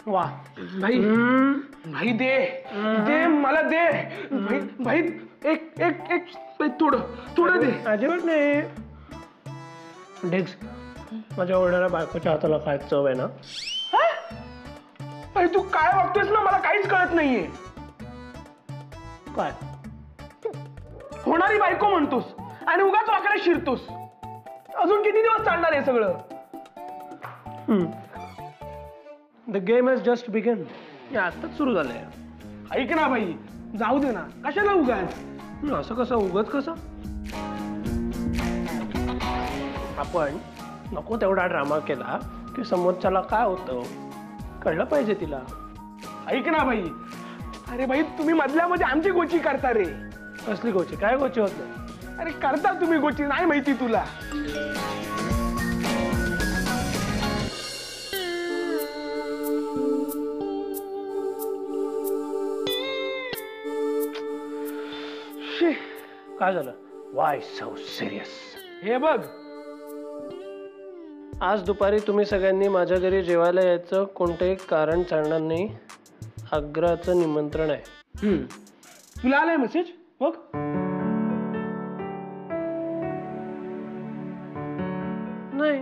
वा भाई भाई दे दे मला दे भाई भाई एक एक एक थोडं दे. अजिबात नाही. डेक्स माझ्या ओरडणाऱ्या बायकोच्या हाताला काय चव आहे ना. भाई तू काय वागतोयस ना मला काहीच कळत नाहीये. काय होणारी बायको म्हणतोस आणि उगाच वाकडे शिरतोस. अजून किती दिवस चालणार आहे सगळं. The game has just began. आताच सुरू झालंय. ऐक ना भाई जाऊ दे ना कशाला उगाच. असं कसं उगाच कसं. आपण नको तेवढा ड्रामा केला की समोरच्याला काय होतं कळलं पाहिजे तिला. ऐक ना भाई. अरे भाई तुम्ही मधल्यामध्ये आमची गोची करता रे. कसली गोची. काय गोची होत नाही. अरे करता तुम्ही गोची नाही माहिती तुला. काय झालं. Y so serious. हे बघ आज दुपारी तुम्ही सगळ्यांनी माझ्या घरी जेवायला यायचं कोणतंही कारण चालणार नाही. आग्रहाचं निमंत्रण आहे. तुला आलाय मेसेज बघ. नाही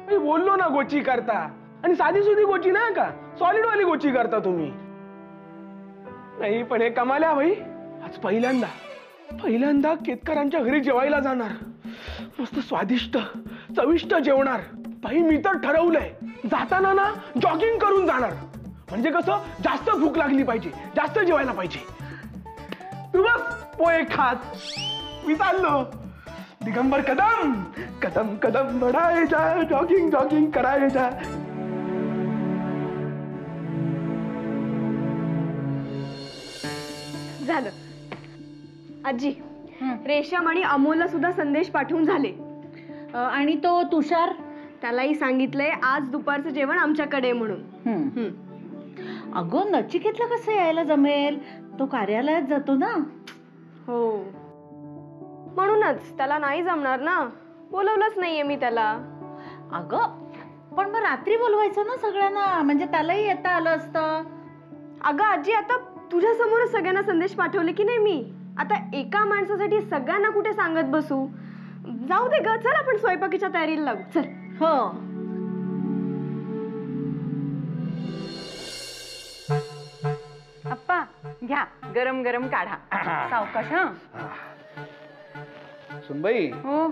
मी बोललो ना गोची करता. आणि साधी सुधी गोची नाही का सॉलिड वाली गोची करता तुम्ही. नाही पण हे कमाल्या भाई. आज पहिल्यांदा केतकरांच्या घरी जेवायला जाणार. मस्त स्वादिष्ट चविष्ट जेवणार. भाई मी तर ठरवलंय जाताना ना जॉगिंग करून जाणार. म्हणजे कसं जास्त भूक लागली पाहिजे जास्त जेवायला पाहिजे. तू बस पोहे खात मी चाललो. दिगंबर कदम कदम कदम बढ़ाए जा जॉगिंग जॉगिंग कराए जा. झालं. आजी रेशम आणि अमोलला सुद्धा संदेश पाठवून झाले. आणि तो तुषार त्यालाही सांगितलंय आज दुपारचं जेवण आमच्याकडे म्हणून. अगं नचिकेतला कसं यायला जमेल. तो कार्यालयात जातो ना. हो म्हणूनच त्याला नाही जमणार ना. बोलवलंच नाहीये मी त्याला. अगं पण मग रात्री बोलवायचं ना सगळ्यांना. म्हणजे त्यालाही येता आलं असतं. अगं आजी आता तुझ्या समोरच सगळ्यांना संदेश पाठवले की नाही मी. आता एका माणसासाठी सगळ्यांना कुठे सांगत बसू. जाऊ दे ग. चल आपण स्वयंपाकीच्या तयारीला लागू. चल. हो अप्पा घ्या गरम गरम काढा. सावकाश. सुनबाई हो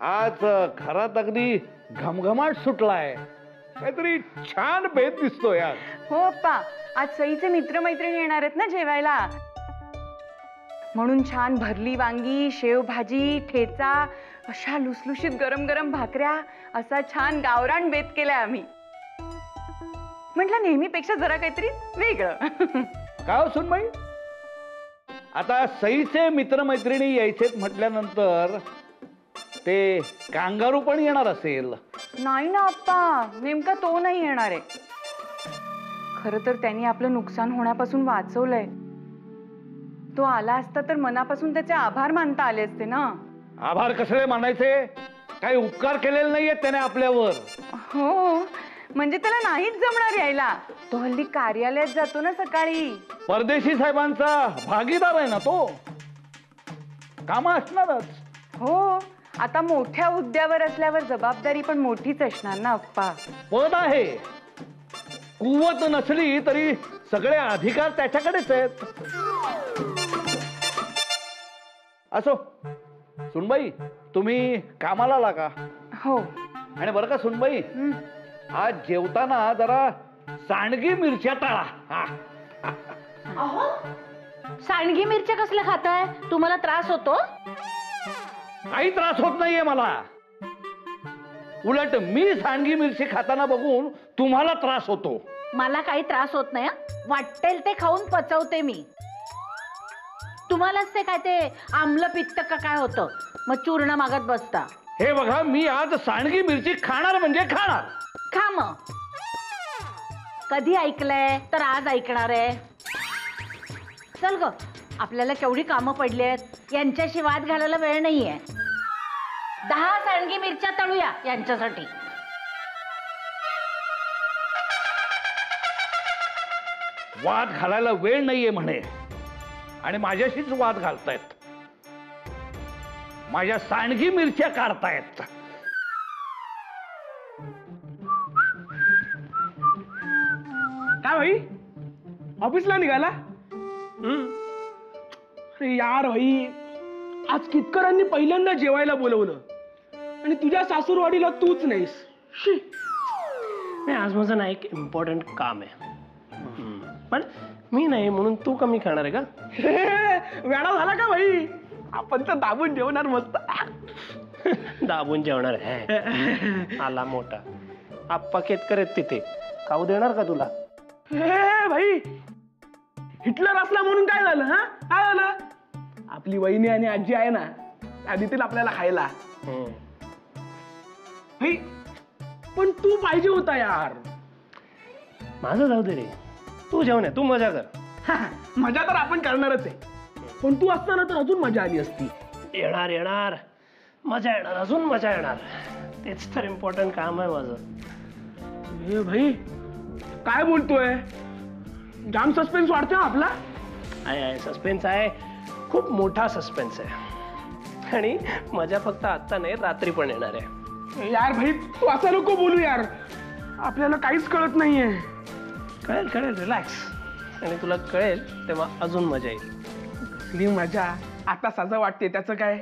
आज घरात अगदी घमघमाट सुटलाय. काहीतरी छान बेत दिसतोय आज. हो अप्पा आज सईचे मित्रमैत्रिणी येणार आहेत ना जेवायला. म्हणून छान भरली वांगी शेवभाजी ठेचा अशा लुसलुशीत गरम गरम भाकऱ्या असा छान गावरान बेत केलाय आम्ही. म्हटलं नेहमीपेक्षा जरा काहीतरी वेगळं. काय हो सुनबाई आता सईचे मित्रमैत्रिणी यायचेत म्हटल्यानंतर ते कांगारू पण येणार असेल. नाही ना अप्पा नेमका तो नाही येणार आहे. खरं तर त्यांनी आपलं नुकसान होण्यापासून वाचवलंय. तो आला असता तर मनापासून त्याचे आभार मानता आले असते ना. आभार कसले मानायचे. काही उपकार केलेले नाहीयेत त्याने आपल्यावर. हो म्हणजे त्याला नाहीच जमणार यायला. तो हल्ली कार्यालयात जातो ना सकाळी. परदेशी साहेबांचा भागीदार आहे ना तो. कामं असणारच. हो आता मोठ्या हुद्द्यावर असल्यावर जबाबदारी पण मोठीच असणार ना अप्पा. पद आहे कुवत नसली तरी सगळे अधिकार त्याच्याकडेच आहेत. असो सुनबाई तुम्ही कामाला लागा. हो आणि बरं का सुनबाई आज जेवताना जरा सांडगी मिरच्या टाळा. सांडगी मिरच्या कसल्या खाताय. तुम्हाला त्रास होतो. काही त्रास होत नाहीये मला. उलट मी सांडगी मिरची खाताना बघून तुम्हाला त्रास होतो. मला काही त्रास होत नाही. वाटेल ते खाऊन पचवते मी. तुम्हालाच ते काय ते आम्ल पित्त का काय होतं मग चूर्ण मागत बसता. हे बघा मी आज सांडगी मिरची खाणार म्हणजे खाणार. खा मग. कधी ऐकलंय तर आज ऐकणार आहे. चल ग आपल्याला केवढी कामं पडली आहेत. यांच्याशी वाद घालायला वेळ नाहीये. 10 सांडगी मिरच्या तळूया यांच्यासाठी. वाद घालायला वेळ नाहीये म्हणे आणि माझ्याशीच वाद घालतायत. माझ्या सांडगी मिरच्या काढतायत. काय भाई ऑफिसला निघाला? अरे यार भाई, आज कितकरांनी पहिल्यांदा जेवायला बोलवलं आणि तुझ्या सासूरवाडीला तूच नाहीस. शी. नाही, आज माझं ना एक इम्पॉर्टंट काम आहे. पण मी नाही म्हणून तू कमी खाणार आहे का? वेळा झाला का भाई? आपण तर दाबून जेवणार मस्त. दाबून जेवणार आहे. आला मोठा आप्पा केतकर आहेत तिथे, खाऊ देणार का तुला? भाई, हिटलर असला म्हणून काय झालं? हा, काय झालं? आपली वहिनी आणि आजी आहे ना, त्या देतील आपल्याला खायला. भाई, पण तू पाहिजे होता यार. माझं जाऊ दे रे, तू जेवण आहे, तू मजा कर. मजा तर आपण करणारच आहे, पण तू असताना तर अजून मजा आली असती. येणार येणार, मजा येणार, अजून मजा येणार. तेच तर इम्पॉर्टंट काम आहे माझं. हे भाई, काय बोलतोय? जाम सस्पेन्स वाढतोय आपला. आहे सस्पेन्स आहे, खूप मोठा सस्पेन्स आहे. आणि मजा फक्त आत्ता नाही, रात्री पण येणार आहे. यार भाई, तू असं नको बोलू यार, आपल्याला काहीच कळत नाहीये. कळेल कळेल, रिलॅक्स. आणि तुला कळेल तेव्हा अजून मजा येईल. कसली मजा आता साजं वाटते, त्याचं काय?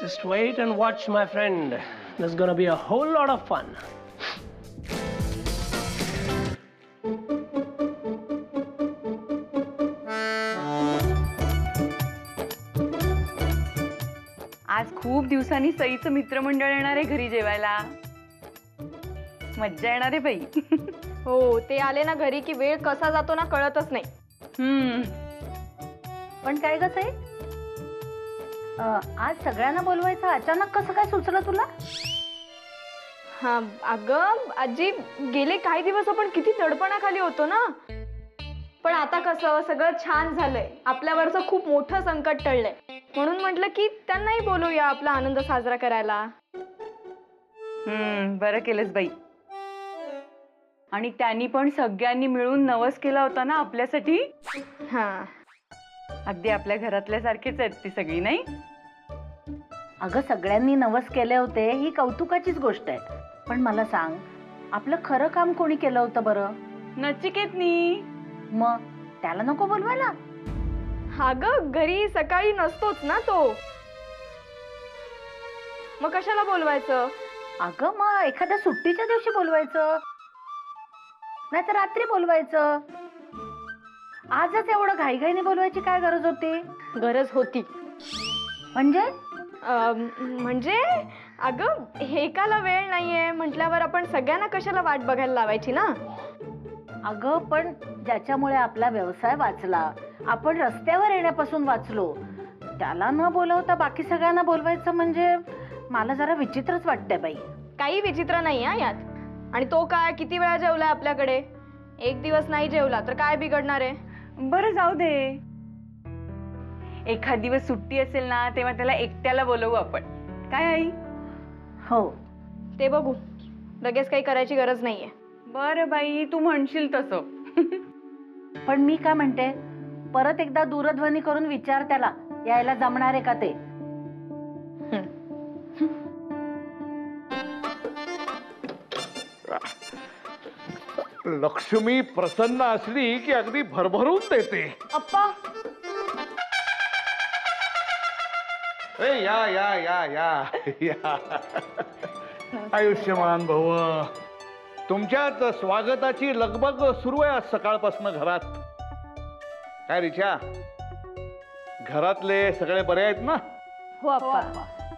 Just wait and watch, my friend. There's gonna be a whole lot of fun. आज खूप दिवसांनी सईचं मित्रमंडळ येणार आहे घरी जेवायला. मज्जा येणार आहे बाई. हो, ते आले ना घरी की वेळ कसा जातो ना कळतच नाही. पण काय ग साई, आज सगळ्यांना बोलवायचं अचानक कसं काय सुचलं तुला? हा अगं आजी, गेले काही दिवस आपण किती तडपणाखाली होतो ना, पण आता कसं सगळं छान झालंय, आपल्यावरचं खूप मोठं संकट टळलंय, म्हणून म्हटलं की त्यांनाही बोलूया आपला आनंद साजरा करायला. बरं केलंस बाई. आणि त्यांनी पण सगळ्यांनी मिळून नवस केला होता ना आपल्यासाठी. हा, अगदी आपल्या घरातल्या सारखीच आहेत ती सगळी, नाही? अगं सगळ्यांनी नवस केले होते ही कौतुकाचीच गोष्ट आहे, पण मला सांग, आपलं खरं काम कोणी केलं होतं बरं? नचिकेतनी. मग त्याला नको बोलवायला? हा ग, घरी सकाळी नसतोच ना तो, मग कशाला बोलवायचं? अगं मग एखाद्या सुट्टीच्या दिवशी बोलवायचं, नाही तर रात्री बोलवायचं. आजच एवढं घाईघाईने बोलवायची काय गरज होती? गरज होती म्हणजे म्हणजे अगं, एकाला वेळ नाहीये म्हटल्यावर आपण सगळ्यांना कशाला वाट बघायला लावायची ना. अगं पण ज्याच्यामुळे आपला व्यवसाय वाचला, आपण रस्त्यावर येण्यापासून वाचलो, त्याला न बोलवता बाकी सगळ्यांना बोलवायचं म्हणजे मला जरा विचित्रच वाटतंय बाई. काही विचित्र नाही हा यात. आणि तो काय किती वेळा जेवलाय आपल्याकडे? एक दिवस नाही जेवला तर काय बिघडणार आहे? बरं जाऊ दे, एखाद दिवस सुट्टी असेल ना तेव्हा त्याला एकट्याला बोलवू आपण, काय आई? हो, ते बघू, लगेच काही करायची गरज नाहीये. बरं बाई, तू म्हणशील तसं. पण मी काय म्हणते, परत एकदा दूरध्वनी करून विचार त्याला यायला जमणार आहे का ते. लक्ष्मी प्रसन्न असली की अगदी भरभरून देते. अप्पा, ए या या या या या. आयुष्यमान भव. तुमच्याच स्वागताची लगबग सुरू आहे आज सकाळपासून घरात. काय रिचा, घरातले सगळे बरे आहेत ना? हो अप्पा.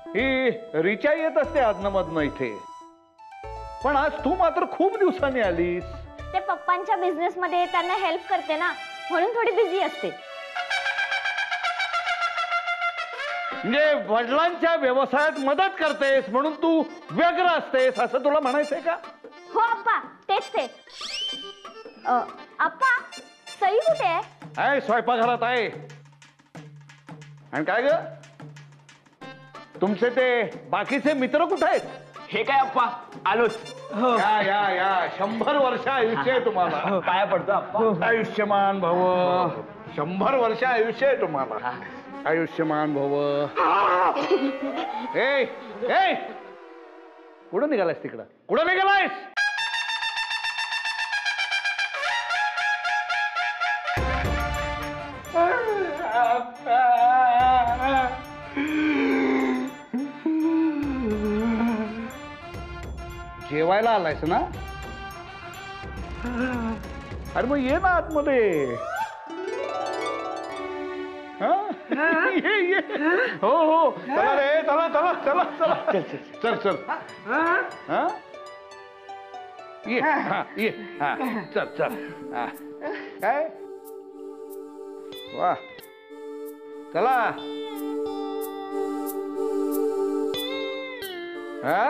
ही रिचा येत असते आदनमधनं इथे, पण आज तू मात्र खूप दिवसांनी आलीस. ते पप्पांच्या बिझनेस मध्ये त्यांना हेल्प करते ना, म्हणून थोडी बिझी असते. म्हणजे वडिलांच्या व्यवसायात मदत करतेस म्हणून तू व्यग्र असतेस असं तुला म्हणायचंय का? हो अप्पा, तेच ते. अप्पा, सई कुठे आहे? आहे स्वयंपाकघरात आहे. आणि काय ग, तुमचे ते बाकीचे मित्र कुठे आहेत? हे काय अप्पा, आलोच. या या या 100 वर्ष आयुष्य आहे तुम्हाला. पाया पडतो आप्पा. आयुष्यमान भव. 100 वर्ष आयुष्य आहे तुम्हाला. आयुष्यमान भव. ए ए कुठं निघालायस तिकडं? कुठं निघालायस? जेवायला आलायस ना? अरे मग ये ना आतमध्ये. ये ये. हो हो चला रे चला चला चला चला चल चल. हा? ये हा ये हा चल चल. हा काय वा चला. हा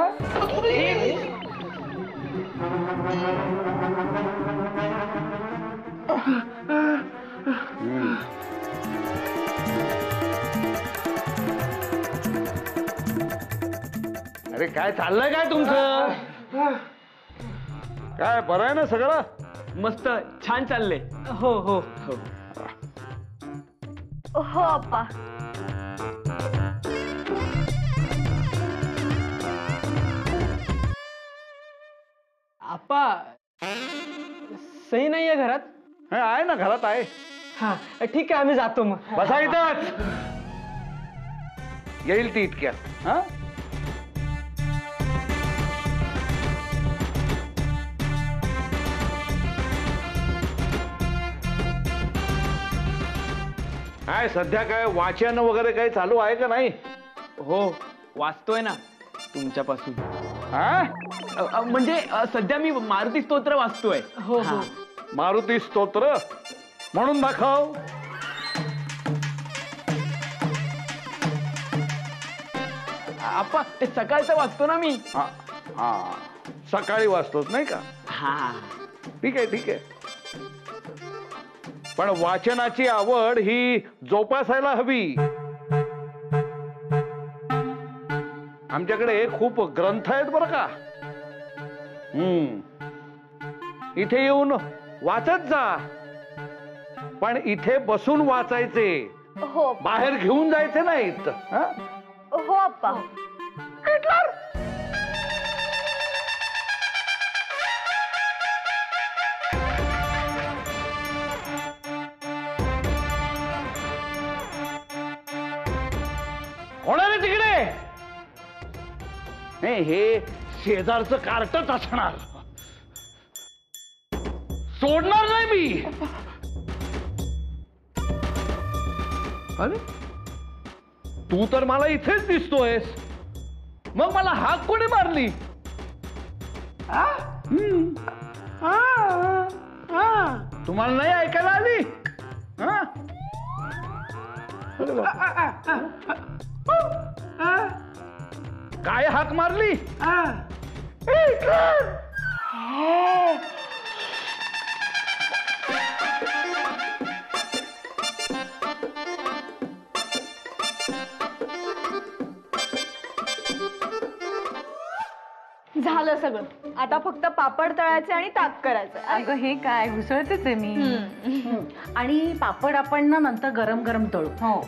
अरे काय चाललंय काय तुमचं? काय बरं आहे ना सगळं? मस्त छान चाललंय. हो हो हो. हो आप्पा. आप्पा सही नाही आहे घरात? आहे ना घरात आहे. हा ठीक आहे आम्ही जातो मग. बसा इथंच. येईल ती इतक्यात. हा काय सध्या काय वाचन वगैरे काही चालू आहे का नाही? हो वाचतोय ना तुमच्यापासून. हा म्हणजे सध्या मी मारुती स्तोत्र वाचतोय. हो हो. मारुती स्तोत्र म्हणून दाखव. आप्पा ते सकाळचं वाचतो ना मी. हा हा सकाळी वाचतोस नाही का? हा ठीक आहे ठीक आहे. पण वाचनाची आवड ही जोपासायला हवी. आमच्याकडे खूप ग्रंथ आहेत बरं का. इथे येऊन वाचत जा. पण इथे बसून वाचायचे. हो बाहेर घेऊन जायचे नाहीत. हा? हो आप्पा. कोणाला तिकडे? नाही हे शेजारचं कार्टच असणार. सोडणार नाही मी. अरे तू तर मला इथेच दिसतोयस. मग मला हाक कोणी मारली? तुम्हाला नाही ऐकायला आली? हा? काय हाक मारली? झालं सगळं. आता फक्त पापड तळायचे आणि ताक करायचं. अगं हे काय घुसळतेच आहे मी. आणि पापड आपण ना नंतर गरम गरम तळू. हो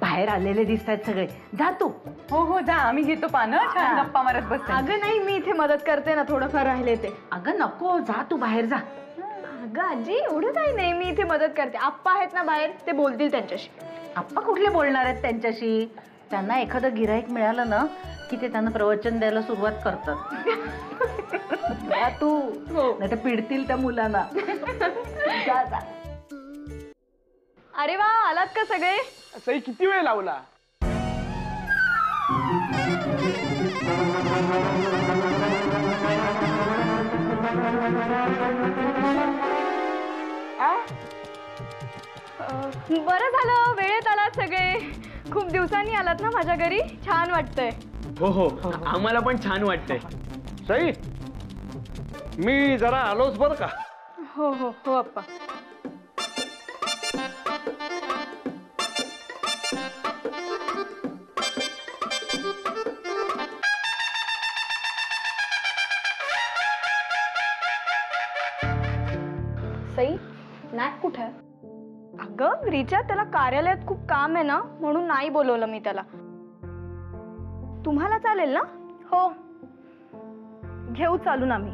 बाहेर आलेले दिसत आहेत सगळे. जा तू. हो हो जा. आम्ही घेतो पानं छान गप्पा मारत बसते. अगं नाही मी इथे मदत करते ना थोडंफार राहिले ते. अगं नको जा तू बाहेर जा. अगं आजी एवढं काही नाही मी इथे मदत करते. आप्पा आहेत ना बाहेर ते बोलतील त्यांच्याशी. आप्पा कुठले बोलणार आहेत त्यांच्याशी? त्यांना एखादं गिराईक मिळालं ना की ते त्यांना प्रवचन द्यायला सुरुवात करतात. जा तू. नाही तर पिडतील त्या मुलांना. जा जा. अरे वा आलात का सगळे? सई किती वेळ लावला? बरं झालं वेळेत आलात सगळे. खूप दिवसांनी आलात ना माझ्या घरी. छान वाटतंय. हो हो आम्हाला पण छान वाटतंय. सई मी जरा आलोच बरं का. हो हो हो आप्पा. सई, नाक कुठे आहे? अगं रिचा, त्याला कार्यालयात खूप काम आहे ना, म्हणून नाही बोलवलं मी त्याला. तुम्हाला चालेल ना? हो, घेऊ चालून आम्ही.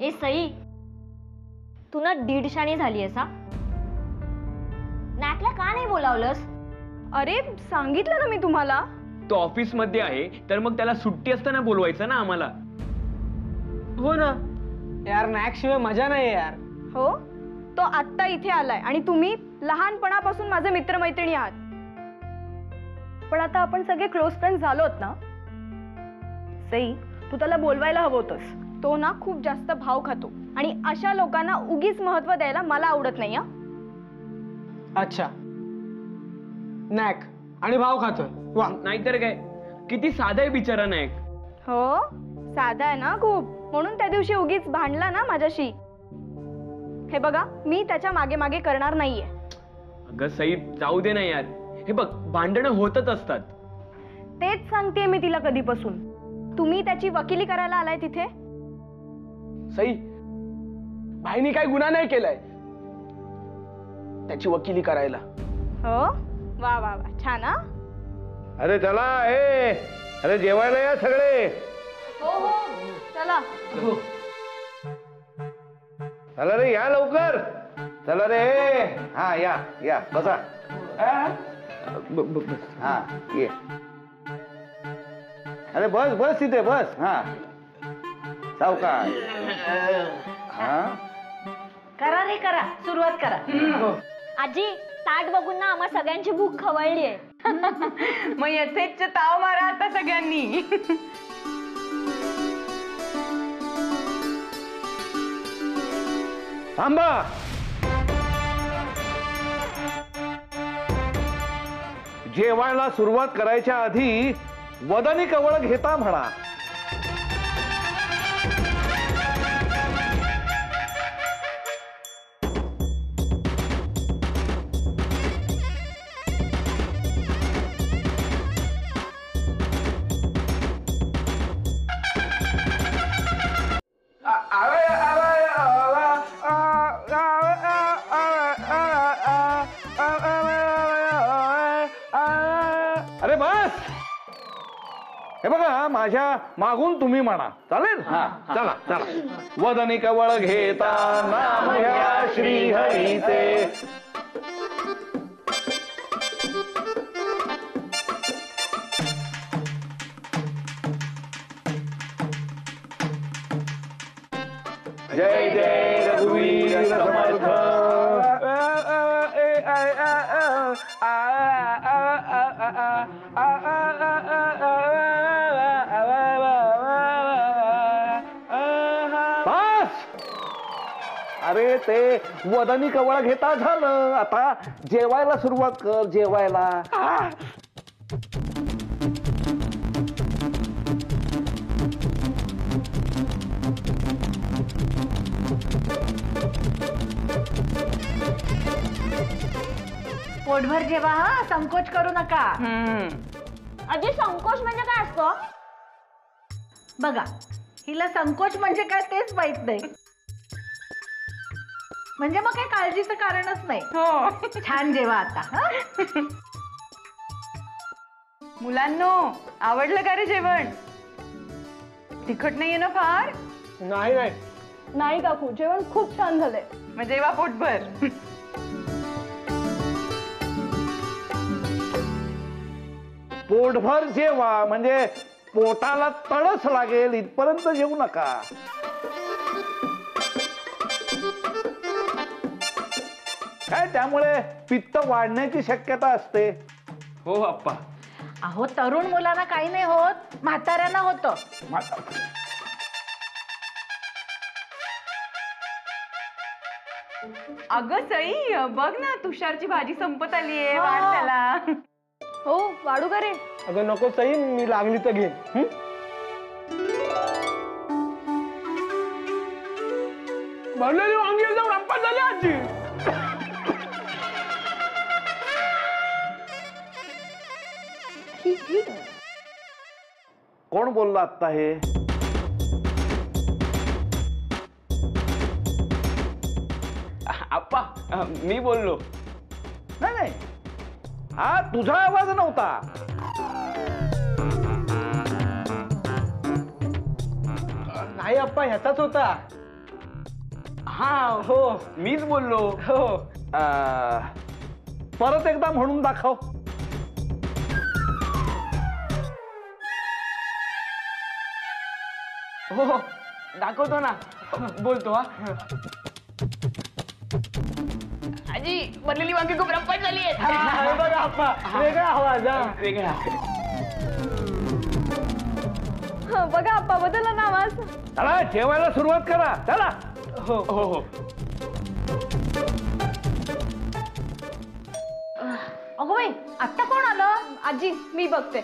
ए सई, तू ना दीडशाणी झाली असा. नॅकला का नाही बोलावलंस? अरे सांगितलं ना मी तुम्हाला. तो ऑफिस मध्ये आहे, तर मग त्याला सुट्टी असताना बोलवायचं ना आम्हाला. हो ना यार, नॅक शिवाय मजा नाही यार. हो, तो आत्ता इथे आलाय आणि तुम्ही लहानपणापासून माझे मित्रमैत्रिणी आहात. पण आता आपण सगळे क्लोज फ्रेंड झालोत ना. सई, तू त्याला बोलवायला हवं होतंस. तो ना खूप जास्त भाव खातो आणि अशा लोकांना उगीच महत्व द्यायला मला आवडत नाही. अच्छा, नॅक आणि भाव खातोय, वा. नाहीतर काय, किती साधा आहे बिचारा नायक. हो, साधा आहे ना खूप, म्हणून त्या दिवशी उगीच भांडला ना माझ्याशी. हे बघा, मी त्याच्या मागे मागे करणार नाहीये. अगं सई, जाऊ दे ना यार. हे बघ, भांडणं होतच असतात. तेच सांगतेय मी तिला कधीपासून. तुम्ही त्याची वकिली करायला आलाय तिथे. सई, भाईनी काही गुन्हा नाही केलाय त्याची वकिली करायला. हो, वा वा वा, छान. हा, अरे चला, अरे जेवायला या सगळे. हो हो, चला. चला रे, या लवकर. चला रे. हा, या या, बसा. हा, ये. अरे बस बस तिथे बस. हा, सावकाश. हा, करा रे करा, सुरुवात करा. आजी, ताट बघून ना आम्हा सगळ्यांची भूक खवळली आहे. मग यथेच्छ ताव मारा आता सगळ्यांनी. थांबा. जेवायला सुरुवात करायच्या आधी वदनी कवळ घेता म्हणा. अरे बस. हे बघा, माझ्या मागून तुम्ही म्हणा, चालेल? हा, चला चला. वदनी कवळ घेता नाम ह्या श्री हरीचे. जय जय रघुवीर समर्थ. बस. अरे ते वदनी कवळ घेता झालं, आता जेवायला सुरुवात कर. जेवायला. पोटभर जेवा, हा, संकोच करू नका. आजी, संकोच म्हणजे काय असतं? बघा, हिला संकोच म्हणजे काय तेच माहित नाही. म्हणजे मग काही काळजीचं कारणच नाही. हो. छान जेवा आता. हा, मुलांनो, आवडलं का रे जेवण? तिखट नाहीये ना फार? नाही नाही. नाही काकू, जेवण खूप छान झालंय. मग जेवा पोटभर. पोटभर जेवा, म्हणजे पोटाला तडस लागेल इथपर्यंत जेवू नका. काय, त्यामुळे पित्त वाढण्याची शक्यता असते. हो अप्पा. अहो, तरुण मुलांना काही नाही होत, म्हाताऱ्यांना होतं. अगं सई, बघ ना, तुषारची भाजी संपत आलीये. वाढ त्याला. हो, वाढू का रे? अगं नको सई, मी लागली तर घेईन. भरलेली वांगी एकदम रंपाट झाली आजी. कोण बोलला आत्ता हे? मी बोललो. नाही नाही, हा तुझा आवाज नव्हता. नाही अप्पा, ह्याचाच होता. हा हो, मीच बोललो. हो. परत एकदा म्हणून दाखव. हो दाखवतो ना, बोलतो. हा आजी, बनलेली वांगी खूप रप्पट झाली हे बघा अप्पा, वेगळा आवाज. वेगळा. बघा आप्पा, बदलला ना आवाज. चला जेवायला सुरुवात करा. चला. हो हो हो. अगो बाई, आत्ता कोण आलं? आजी, मी बघते.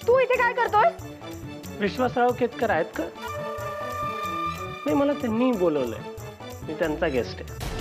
तू इथे काय करतोय? विश्वासराव केतकर आहेत का? नाही, मला त्यांनी बोलवलंय. मी त्यांचा गेस्ट आहे.